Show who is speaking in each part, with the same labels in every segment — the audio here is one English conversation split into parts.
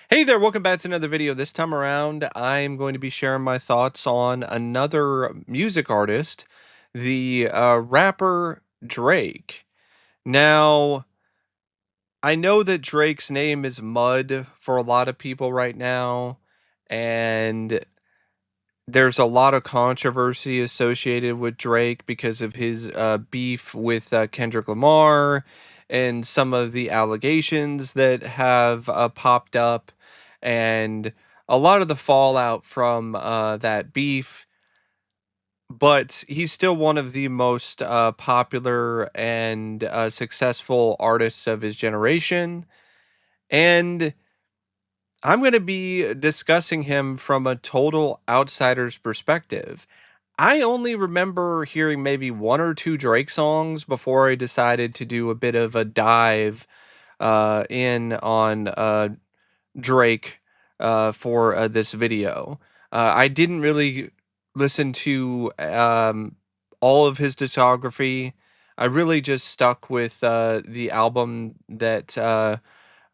Speaker 1: Hey there, welcome back to another video. This time around, I'm going to be sharing my thoughts on another music artist, the rapper Drake. Now, I know that Drake's name is mud for a lot of people right now, and there's a lot of controversy associated with Drake because of his beef with Kendrick Lamar and some of the allegations that have popped up, and a lot of the fallout from that beef. But he's still one of the most popular and successful artists of his generation. And I'm going to be discussing him from a total outsider's perspective. I only remember hearing maybe one or two Drake songs before I decided to do a bit of a dive in on Drake for this video. I didn't really listen to all of his discography. I really just stuck with the album that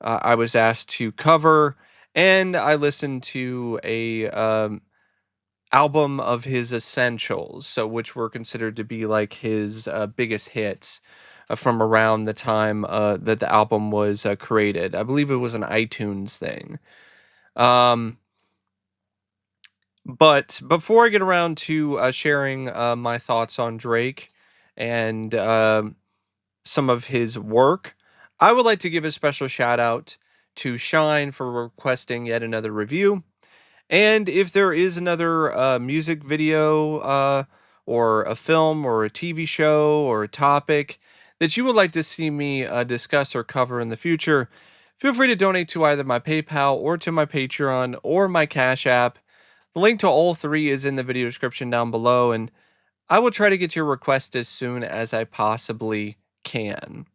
Speaker 1: I was asked to cover, and I listened to a album of his essentials, so which were considered to be like his biggest hits from around the time that the album was created. I believe it was an iTunes thing. Um, but before I get around to sharing my thoughts on Drake and some of his work, I would like to give a special shout out to Shine for requesting yet another review. And if there is another music video or a film or a TV show or a topic that you would like to see me discuss or cover in the future, feel free to donate to either my PayPal or to my Patreon or my Cash App. The link to all three is in the video description down below, and I will try to get your request as soon as I possibly can.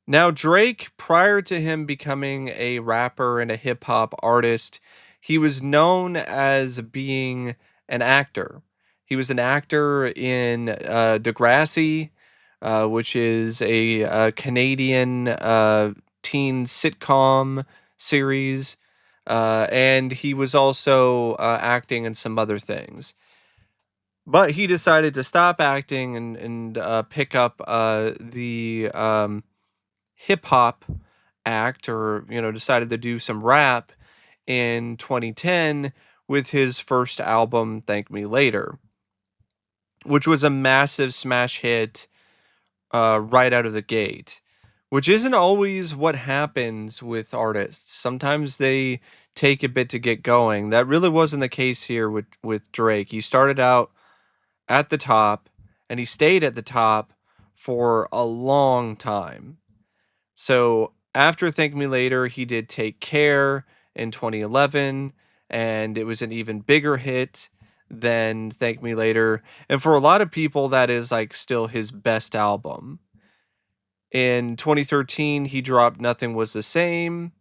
Speaker 1: Now, Drake, prior to him becoming a rapper and a hip hop artist, he was known as being an actor. He was an actor in Degrassi, which is a, Canadian teen sitcom series, and he was also acting in some other things. But he decided to stop acting and pick up the hip hop act, or decided to do some rap in 2010 with his first album Thank Me Later, which was a massive smash hit right out of the gate, which isn't always what happens with artists. Sometimes they take a bit to get going. That really wasn't the case here with Drake. He started out at the top and he stayed at the top for a long time. So after Thank Me Later, he did Take Care in 2011, and it was an even bigger hit than Thank Me Later. And for a lot of people, that is like still his best album. In 2013, he dropped Nothing Was the Same,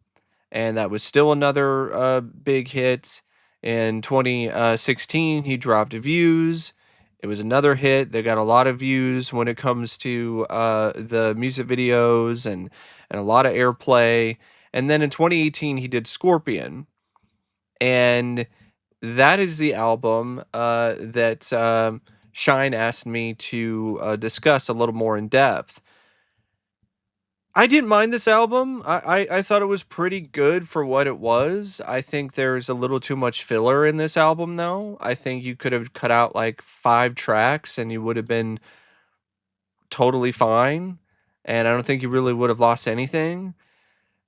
Speaker 1: and that was still another big hit. In 2016, he dropped Views. It was another hit. They got a lot of views when it comes to the music videos and a lot of airplay. And then in 2018, he did Scorpion, and that is the album that Shine asked me to discuss a little more in depth. I didn't mind this album. I thought it was pretty good for what it was. I think there's a little too much filler in this album, though. I think you could have cut out like 5 tracks and you would have been totally fine. And I don't think you really would have lost anything.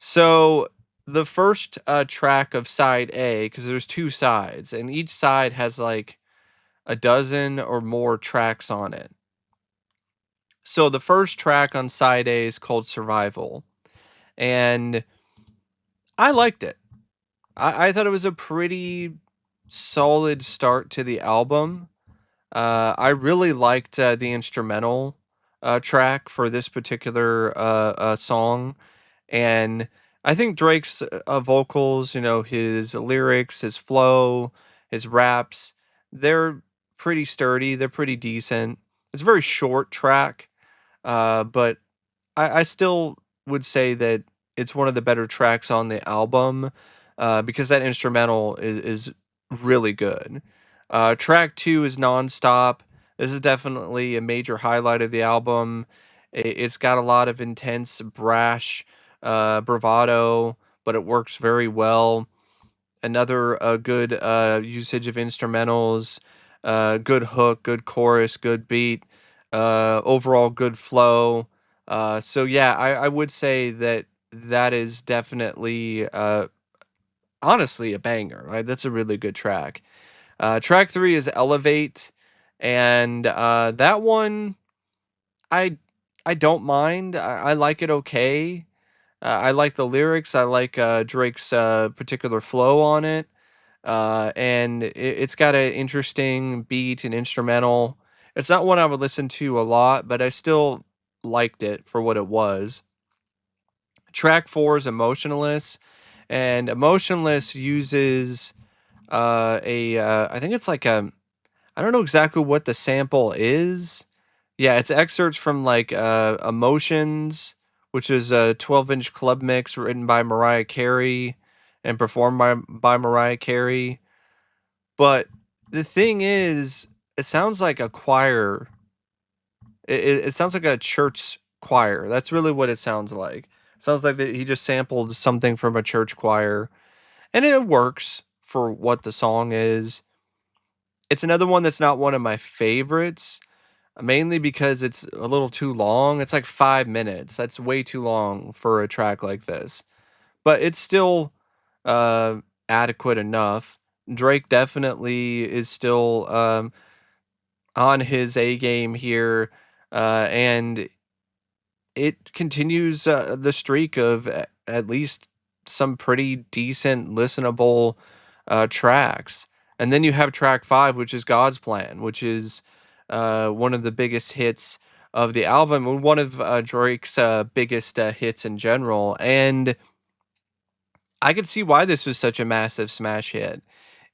Speaker 1: So the first track of side A, because there's two sides, and each side has like a dozen or more tracks on it. So the first track on side A is called Survival. And I liked it. I thought it was a pretty solid start to the album. I really liked the instrumental track for this particular song. And I think Drake's vocals, his lyrics, his flow, his raps, they're pretty sturdy. They're pretty decent. It's a very short track, but I still would say that it's one of the better tracks on the album. because that instrumental is really good. Track 2 is Nonstop. This is definitely a major highlight of the album. It's got a lot of intense, brash bravado, but it works very well. Another good usage of instrumentals, good hook, good chorus, good beat, overall good flow. So yeah, I would say that that is definitely honestly a banger. Right, that's a really good track. Track 3 is Elevate, and that one I I don't mind. I like it okay. I like the lyrics. I like Drake's particular flow on it, and it's got an interesting beat and instrumental. It's not one I would listen to a lot, but I still liked it for what it was. Track 4 is Emotionless, and Emotionless uses I think it's like a I don't know exactly what the sample is. Yeah, it's excerpts from like Emotions, which is a 12-inch club mix written by Mariah Carey and performed by Mariah Carey. But the thing is, it sounds like a choir. It sounds like a church choir. That's really what it sounds like. It sounds like that he just sampled something from a church choir, and it works for what the song is. It's another one that's not one of my favorites, mainly because it's a little too long. It's like 5 minutes. That's way too long for a track like this, but it's still uh, adequate enough. Drake definitely is still on his A game here, and it continues the streak of at least some pretty decent, listenable tracks. And then you have track 5, which is God's Plan, which is one of the biggest hits of the album, and one of Drake's biggest hits in general. And I could see why this was such a massive smash hit.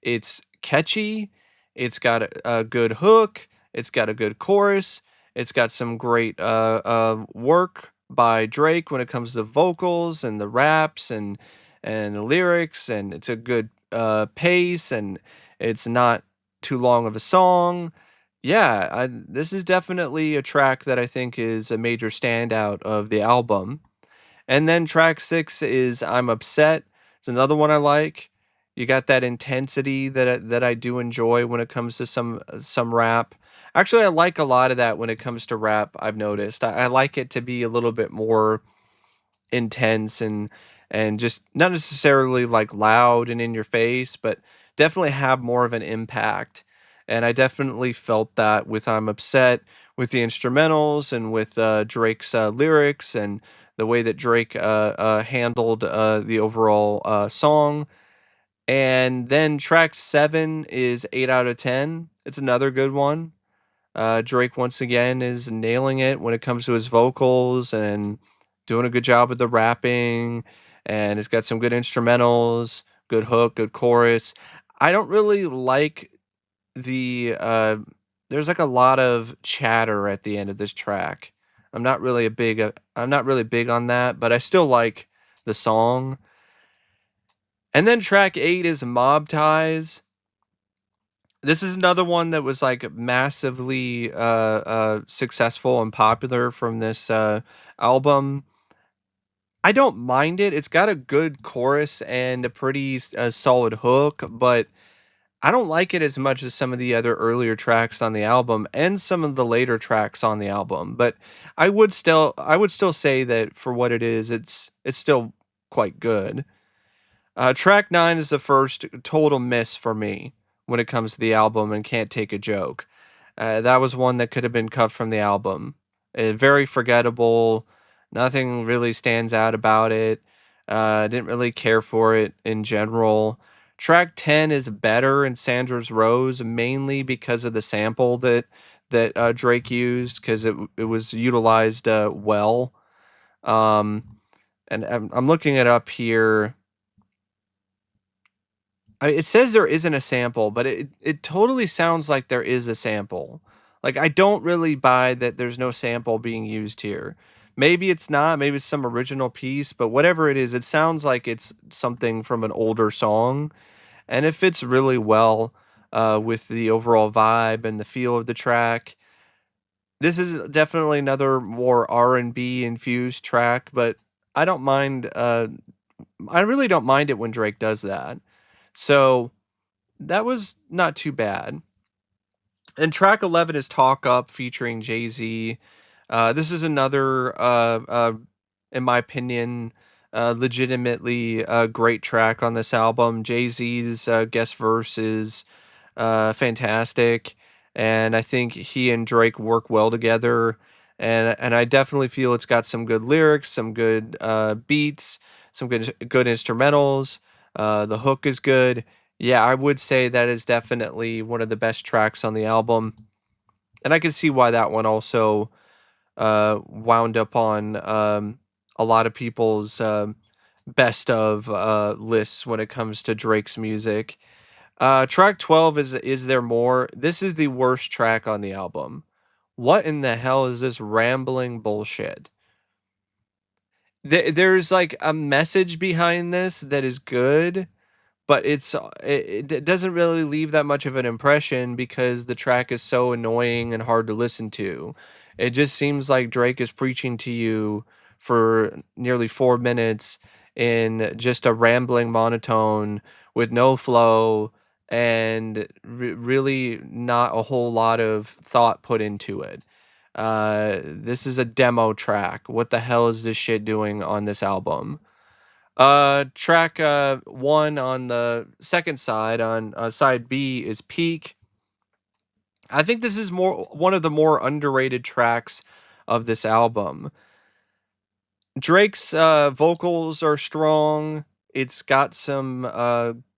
Speaker 1: It's catchy, it's got a good hook, it's got a good chorus, it's got some great work by Drake when it comes to vocals and the raps and the lyrics, and it's a good pace, and it's not too long of a song. Yeah, this is definitely a track that I think is a major standout of the album. And then track 6 is I'm Upset. It's another one I like. You got that intensity that I do enjoy when it comes to some rap. Actually, I like a lot of that when it comes to rap, I've noticed. I like it to be a little bit more intense and just not necessarily like loud and in your face, but definitely have more of an impact. And I definitely felt that with I'm Upset, with the instrumentals and with Drake's lyrics and the way that Drake handled the overall song. And then track 7 is 8 out of 10. It's another good one. Drake once again is nailing it when it comes to his vocals and doing a good job with the rapping. And it's got some good instrumentals, good hook, good chorus. I don't really like the there's like a lot of chatter at the end of this track. I'm not really big on that, but I still like the song. And then track 8 is Mob Ties. This is another one that was like massively successful and popular from this album. I don't mind it. It's got a good chorus and a pretty solid hook, but I don't like it as much as some of the other earlier tracks on the album and some of the later tracks on the album. But I would still say that for what it is, it's still quite good. Track 9 is the first total miss for me when it comes to the album and Can't Take a Joke. That was one that could have been cut from the album. Very forgettable. Nothing really stands out about it. Didn't really care for it in general. Track 10 is better in Sandra's Rose, mainly because of the sample that Drake used, because it was utilized well. Um, and I'm looking it up here. It says there isn't a sample, but it totally sounds like there is a sample. Like, I don't really buy that there's no sample being used here. Maybe it's not, maybe it's some original piece, but whatever it is, it sounds like it's something from an older song, and it fits really well with the overall vibe and the feel of the track. This is definitely another more R&B infused track, but I don't mind. I really don't mind it when Drake does that. So that was not too bad. And track 11 is Talk Up featuring Jay Z. This is another, in my opinion, legitimately great track on this album. Jay Z's guest verse is fantastic, and I think he and Drake work well together. And I definitely feel it's got some good lyrics, some good beats, some good instrumentals. The hook is good. Yeah, I would say that is definitely one of the best tracks on the album, and I can see why that one also wound up on a lot of people's best of lists when it comes to Drake's music. Track 12 is there more? This is the worst track on the album. What in the hell is this rambling bullshit? There's like a message behind this that is good, but it doesn't really leave that much of an impression because the track is so annoying and hard to listen to. It just seems like Drake is preaching to you for nearly 4 minutes in just a rambling monotone with no flow and really not a whole lot of thought put into it. This is a demo track. What the hell is this shit doing on this album? Track 1 on the second side, on side B, is Peak. I think this is more one of the more underrated tracks of this album. Drake's vocals are strong. It's got some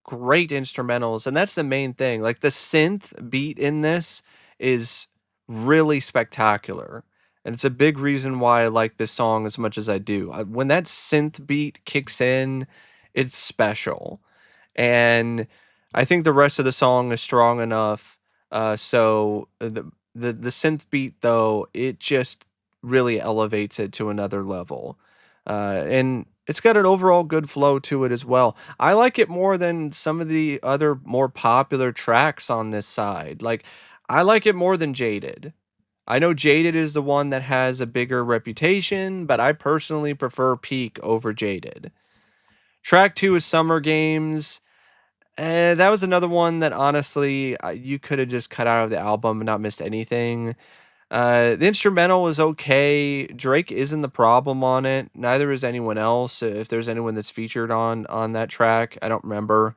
Speaker 1: great instrumentals, and that's the main thing. Like the synth beat in this is really spectacular. And it's a big reason why I like this song as much as I do. When that synth beat kicks in, it's special. And I think the rest of the song is strong enough. The synth beat though, it just really elevates it to another level. And it's got an overall good flow to it as well. I like it more than some of the other more popular tracks on this side. Like, I like it more than Jaded. I know Jaded is the one that has a bigger reputation, but I personally prefer Peak over Jaded. Track 2 is Summer Games. That was another one that honestly you could have just cut out of the album and not missed anything. The instrumental is okay. Drake isn't the problem on it. Neither is anyone else. If there's anyone that's featured on that track, I don't remember.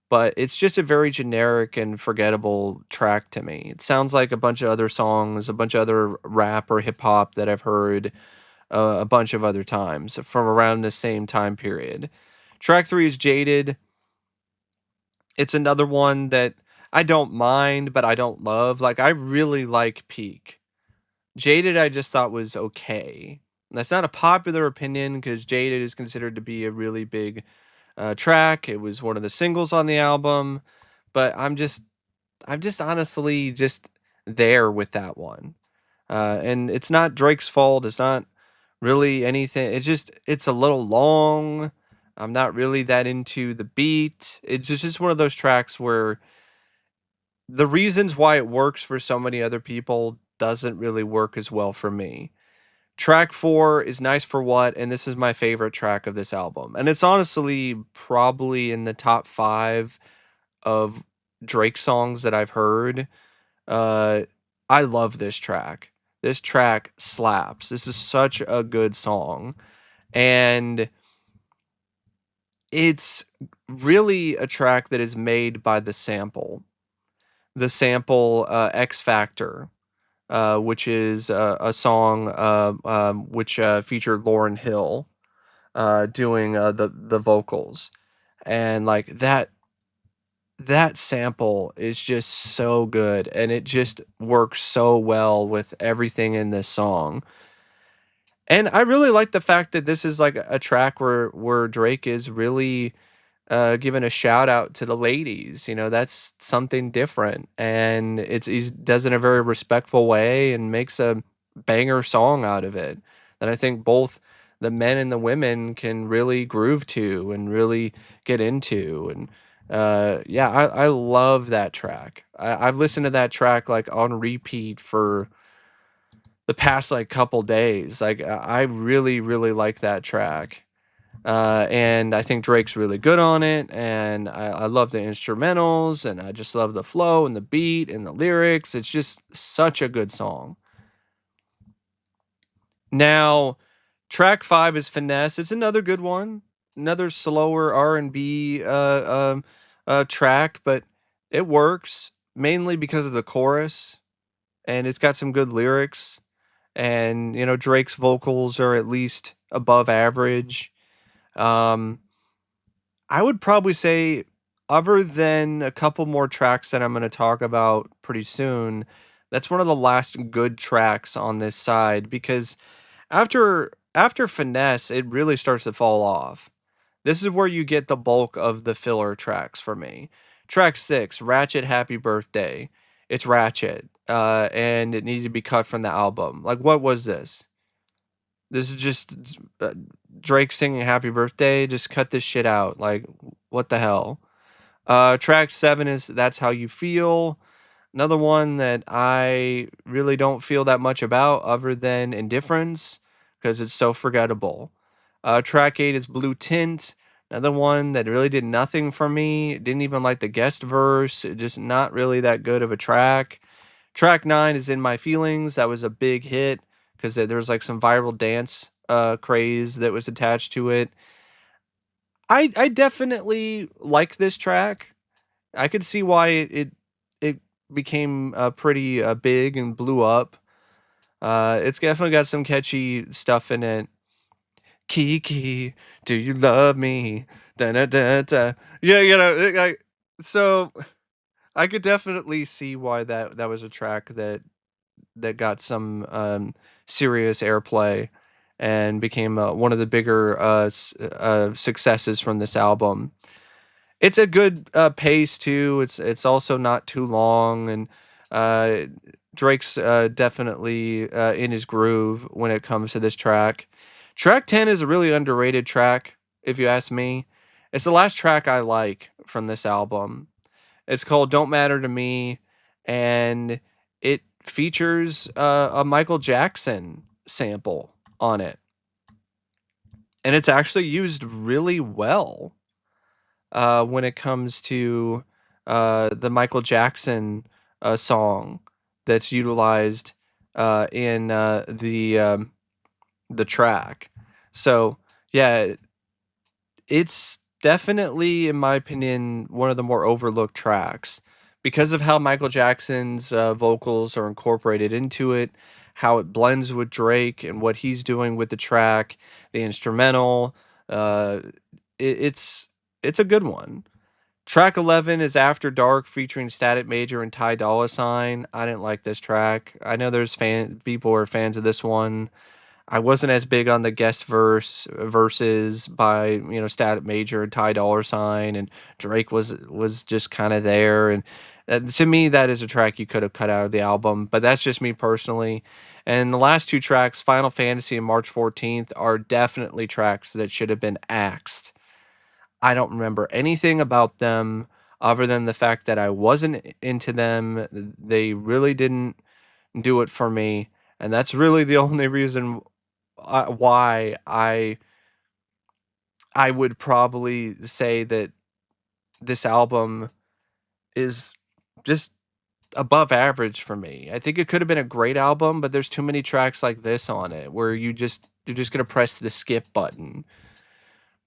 Speaker 1: But it's just a very generic and forgettable track to me. It sounds like a bunch of other songs, a bunch of other rap or hip hop that I've heard a bunch of other times from around the same time period. Track 3 is Jaded. It's another one that I don't mind, but I don't love. Like, I really like Peak. Jaded, I just thought was okay. That's not a popular opinion because Jaded is considered to be a really big track. It was one of the singles on the album, but I'm just honestly just there with that one. And it's not Drake's fault. It's not really anything. It's a little long. I'm not really that into the beat. It's just one of those tracks where the reasons why it works for so many other people doesn't really work as well for me. Track 4 is Nice for What, and this is my favorite track of this album. And it's honestly probably in the top 5 of Drake songs that I've heard. Uh, I love this track. This track slaps. This is such a good song. And it's really a track that is made by the sample. The sample X Factor, which is a song which featured Lauryn Hill doing the vocals, and like that sample is just so good, and it just works so well with everything in this song. And I really like the fact that this is like a track where Drake is really giving a shout out to the ladies. You know, that's something different, and he does it in a very respectful way and makes a banger song out of it. that I think both the men and the women can really groove to and really get into. And yeah, I love that track. I've listened to that track like on repeat for the past like couple days. Like I really, really like that track. And I think Drake's really good on it, and I love the instrumentals, and I just love the flow and the beat and the lyrics. It's just such a good song. Now, track 5 is Finesse. It's another good one, another slower R&B track, but it works mainly because of the chorus, and it's got some good lyrics. And Drake's vocals are at least above average. Um, I would probably say, other than a couple more tracks that I'm going to talk about pretty soon, that's one of the last good tracks on this side, because after Finesse, it really starts to fall off. This is where you get the bulk of the filler tracks for me. Track 6, Ratchet Happy Birthday. It's Ratchet, and it needed to be cut from the album. Like, what was this? This is just uh, Drake singing Happy Birthday. Just cut this shit out. Like, what the hell? Track 7 is That's How You Feel. Another one that I really don't feel that much about other than Indifference, because it's so forgettable. Track 8 is Blue Tint. Another one that really did nothing for me. Didn't even like the guest verse. Just not really that good of a track. Track 9 is In My Feelings. That was a big hit because there was like some viral dance craze that was attached to it. I definitely like this track. I could see why it became pretty big and blew up. It's definitely got some catchy stuff in it. Kiki, do you love me? Da da da da. Yeah, like, so I could definitely see why that was a track that got some serious airplay and became one of the bigger successes from this album. It's a good pace too. It's also not too long, and uh, Drake's definitely in his groove when it comes to this track. Track 10 is a really underrated track, if you ask me. It's the last track I like from this album. It's called "Don't Matter to Me," and it features a Michael Jackson sample on it, and it's actually used really well when it comes to the Michael Jackson song that's utilized in the track. So yeah, it's definitely, in my opinion, one of the more overlooked tracks because of how Michael Jackson's vocals are incorporated into it, how it blends with Drake and what he's doing with the track, the instrumental. Uh, it's it's a good one. Track 11 is After Dark featuring Static Major and Ty Dolla Sign. I didn't like this track. I know there's people who are fans of this one. I wasn't as big on the guest verses by Static Major and Ty Dolla Sign, and Drake was just kind of there. And to me, that is a track you could have cut out of the album, but that's just me personally. And the last two tracks, Final Fantasy and March 14th, are definitely tracks that should have been axed. I don't remember anything about them other than the fact that I wasn't into them. They really didn't do it for me, and that's really the only reason why I would probably say that this album is just above average for me. I think it could have been a great album, but there's too many tracks like this on it where you're just gonna press the skip button.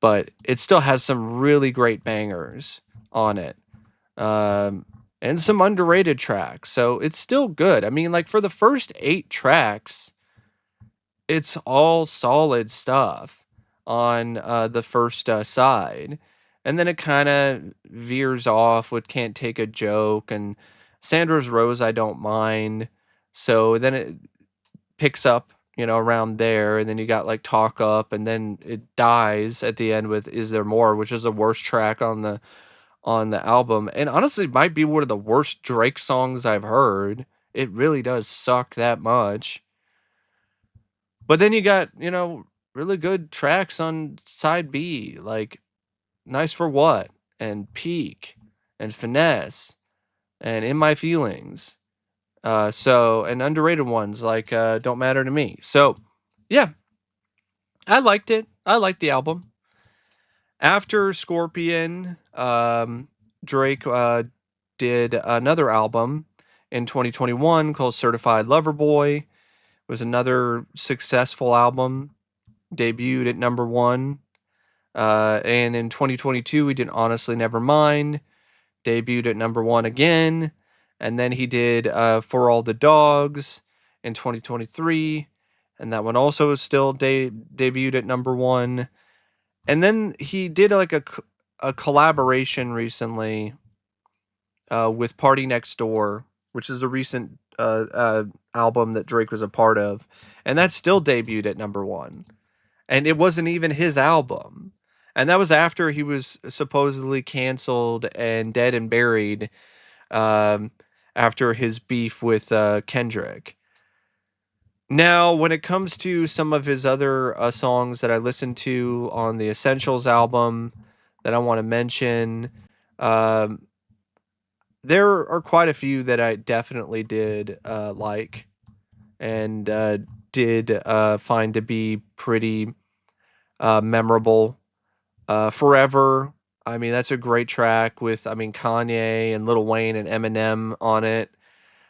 Speaker 1: But it still has some really great bangers on it. Um, and some underrated tracks. So it's still good. I mean, like for the first 8 tracks, it's all solid stuff on the first side. And then it kind of veers off with Can't Take a Joke and Sandra's Rose, I Don't Mind. So then it picks up, around there. And then you got like Talk Up, and then it dies at the end with Is There More, which is the worst track on the album, and honestly might be one of the worst Drake songs I've heard. It really does suck that much. But then you got, really good tracks on side B, like Nice for What and Peak and Finesse and In My Feelings. And underrated ones like Don't Matter to Me. So, yeah, I liked it. I liked the album. After Scorpion, Drake did another album in 2021 called Certified Lover Boy. It was another successful album, debuted at number one. And in 2022, he did Honestly Nevermind, debuted at number one again. And then he did For All the Dogs in 2023. And that one also is still debuted at number one. And then he did like a collaboration recently with Party Next Door, which is a recent album that Drake was a part of. And that still debuted at number one. And it wasn't even his album. And that was after he was supposedly canceled and dead and buried um, after his beef with Kendrick. Now, when it comes to some of his other songs that I listened to on the Essentials album that I want to mention, um, there are quite a few that I definitely did like and did find to be pretty memorable. Forever, I mean, that's a great track with, I mean, Kanye and Lil Wayne and Eminem on it.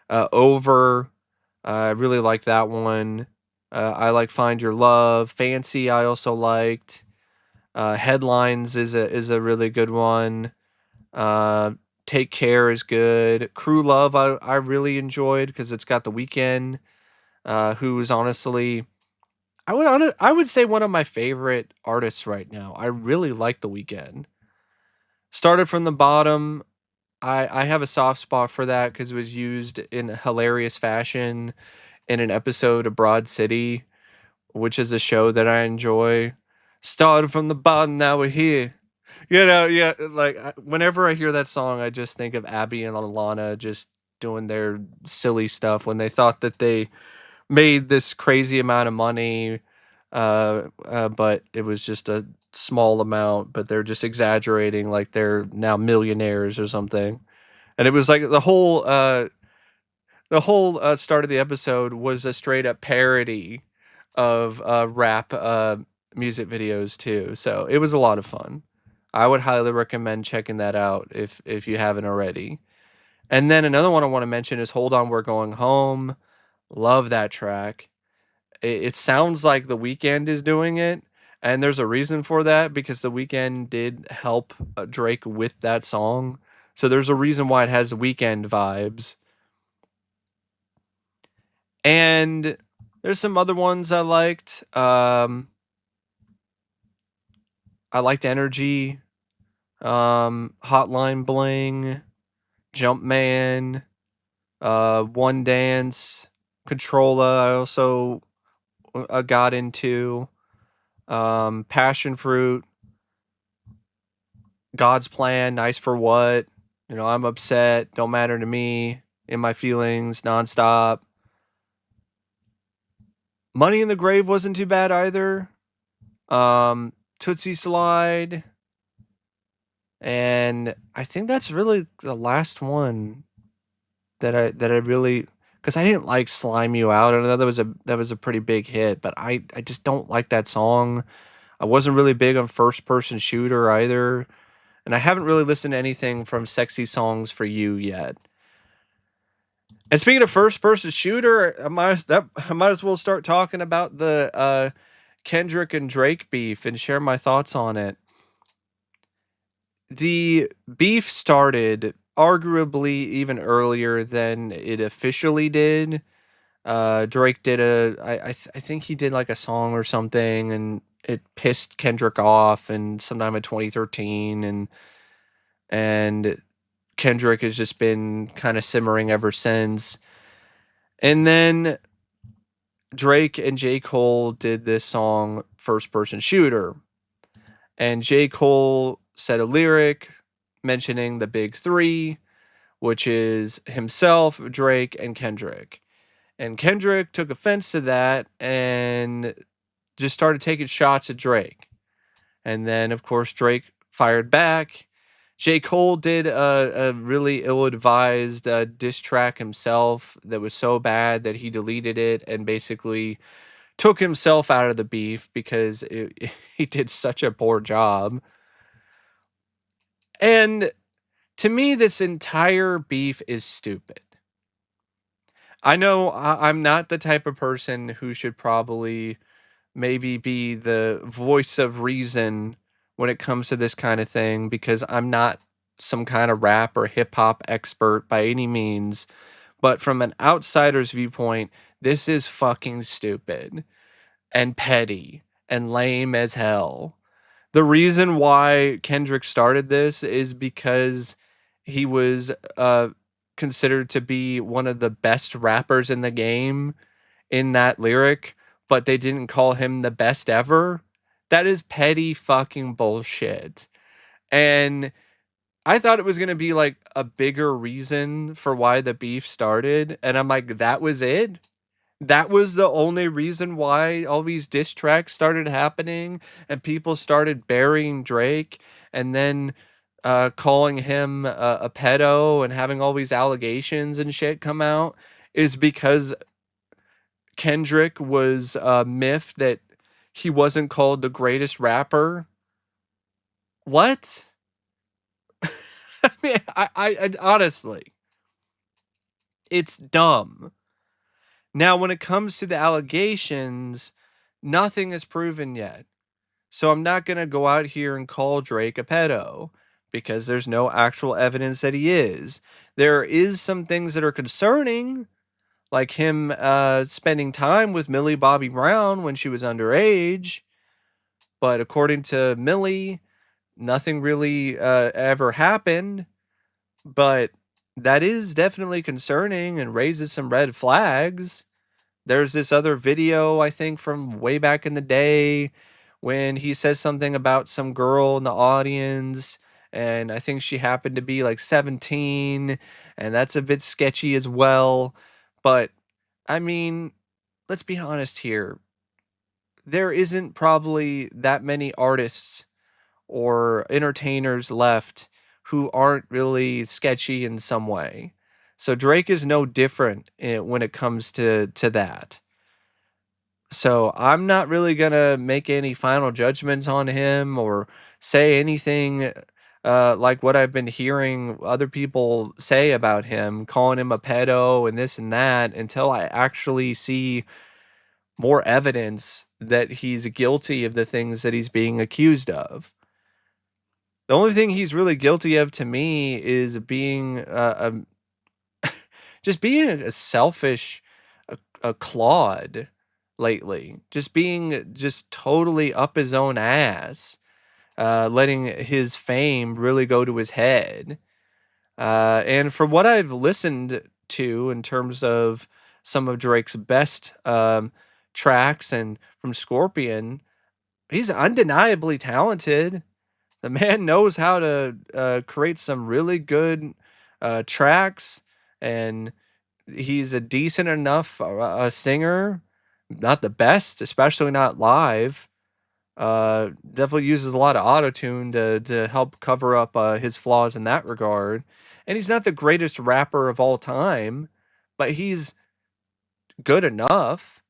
Speaker 1: Over, I really like that one. I like Find Your Love. Fancy, I also liked. Headlines is a really good one. Uh, Take Care is good. Crew Love, I really enjoyed because it's got The Weeknd, who's honestly, I would say one of my favorite artists right now. I really like The Weeknd. Started from the bottom. I have a soft spot for that because it was used in a hilarious fashion in an episode of Broad City, which is a show that I enjoy. Started from the bottom, now we're here. Yeah, like whenever I hear that song, I just think of Abby and Alana just doing their silly stuff when they thought that they made this crazy amount of money, but it was just a small amount, but they're just exaggerating like they're now millionaires or something. And it was like the whole start of the episode was a straight up parody of rap music videos too. So it was a lot of fun. I would highly recommend checking that out if you haven't already. And then another one I want to mention is Hold On We're Going Home. Love that track. It sounds like The Weeknd is doing it, and there's a reason for that because The Weeknd did help Drake with that song. So there's a reason why it has Weeknd vibes. And there's some other ones I liked. I liked Energy, Hotline Bling, Jumpman, One Dance, Controlla. I also got into Passion Fruit, God's Plan, Nice for What. I'm upset. Don't matter to me. In My Feelings, nonstop. Money in the Grave wasn't too bad either. Tootsie Slide, and I think that's really the last one that I really, because I didn't like Slime You Out. I know that was a pretty big hit, but I just don't like that song. I wasn't really big on First Person Shooter either, and I haven't really listened to anything from Sexy Songs for You yet. And speaking of First Person Shooter, I might as well start talking about the Kendrick and Drake beef and share my thoughts on it. The beef started arguably even earlier than it officially did. Drake did I think he did like a song or something, and it pissed Kendrick off, and sometime in 2013, and Kendrick has just been kind of simmering ever since. And then Drake and J. Cole did this song, First Person Shooter. And J. Cole said a lyric mentioning the big three, which is himself, Drake, and Kendrick. And Kendrick took offense to that and just started taking shots at Drake. And then, of course, Drake fired back. J. Cole did a really ill advised diss track himself that was so bad that he deleted it and basically took himself out of the beef because he did such a poor job. And to me, this entire beef is stupid. I know I'm not the type of person who should probably maybe be the voice of reason when it comes to this kind of thing because I'm not some kind of rap or hip hop expert by any means. But from an outsider's viewpoint, this is fucking stupid and petty and lame as hell. The reason why Kendrick started this is because he was considered to be one of the best rappers in the game in that lyric, but they didn't call him the best ever. That is petty fucking bullshit. And I thought it was going to be like a bigger reason for why the beef started. And I'm like, that was it? That was the only reason why all these diss tracks started happening and people started burying Drake and then calling him a pedo and having all these allegations and shit come out is because Kendrick was miffed that he wasn't called the greatest rapper. What? I mean, I honestly, it's dumb. Now, when it comes to the allegations, nothing is proven yet. So I'm not going to go out here and call Drake a pedo because there's no actual evidence that he is. There is some things that are concerning, like him spending time with Millie Bobby Brown when she was underage. But according to Millie, nothing really ever happened. But that is definitely concerning and raises some red flags. There's this other video, I think, from way back in the day when he says something about some girl in the audience. And I think she happened to be like 17. And that's a bit sketchy as well. But I mean, let's be honest here. There isn't probably that many artists or entertainers left who aren't really sketchy in some way. So Drake is no different when it comes to that. So I'm not really gonna make any final judgments on him or say anything like what I've been hearing other people say about him, calling him a pedo and this and that, until I actually see more evidence that he's guilty of the things that he's being accused of. The only thing he's really guilty of to me is being just being a selfish a clod lately. Just being just totally up his own ass, letting his fame really go to his head. And from what I've listened to in terms of some of Drake's best tracks and from Scorpion, he's undeniably talented. The man knows how to create some really good tracks, and he's a decent enough singer. Not the best, especially not live. Definitely uses a lot of auto tune to help cover up his flaws in that regard. And he's not the greatest rapper of all time, but he's good enough.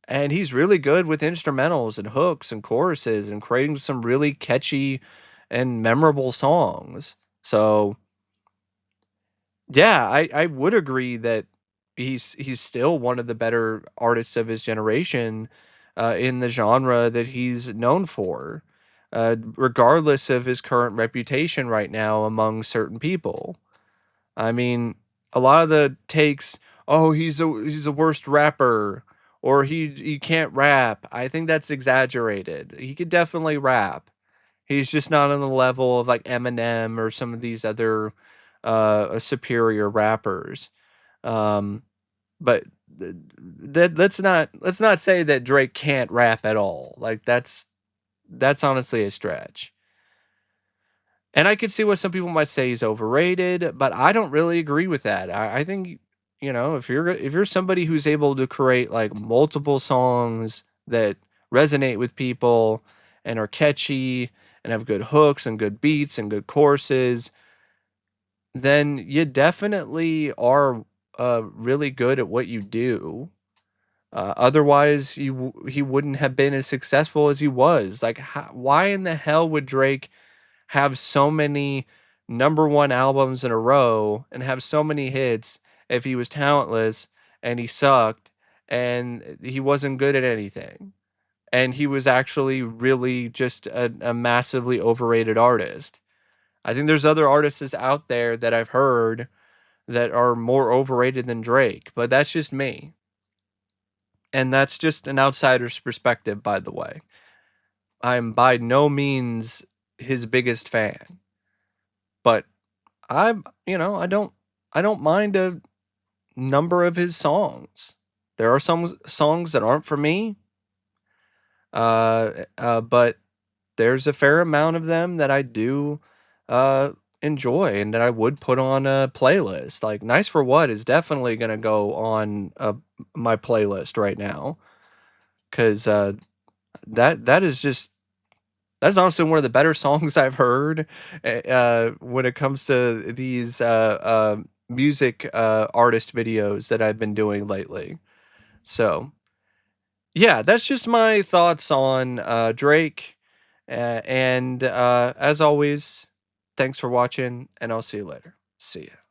Speaker 1: And he's really good with instrumentals and hooks and choruses and creating some really catchy and memorable songs. So yeah, I would agree that he's still one of the better artists of his generation in the genre that he's known for, regardless of his current reputation right now among certain people. I mean, a lot of the takes, oh, he's the worst rapper, or he can't rap. I think that's exaggerated. He could definitely rap. He's just not on the level of like Eminem or some of these other superior rappers. Um, but that let's not say that Drake can't rap at all. Like that's honestly a stretch. And I could see what some people might say he's overrated, but I don't really agree with that. I think if you're somebody who's able to create like multiple songs that resonate with people and are catchy and have good hooks and good beats and good choruses, then you definitely are really good at what you do. Otherwise, he wouldn't have been as successful as he was. Like, why in the hell would Drake have so many number one albums in a row and have so many hits if he was talentless and he sucked and he wasn't good at anything? And he was actually really just a massively overrated artist. I think there's other artists out there that I've heard that are more overrated than Drake, but that's just me. And that's just an outsider's perspective, by the way. I'm by no means his biggest fan, but I don't mind a number of his songs. There are some songs that aren't for me, but there's a fair amount of them that I do uh, enjoy and that I would put on a playlist. Like "Nice for What" is definitely gonna go on my playlist right now because that is just that's honestly one of the better songs I've heard when it comes to these music artist videos that I've been doing lately. So, yeah, that's just my thoughts on Drake. And as always, thanks for watching, and I'll see you later. See ya.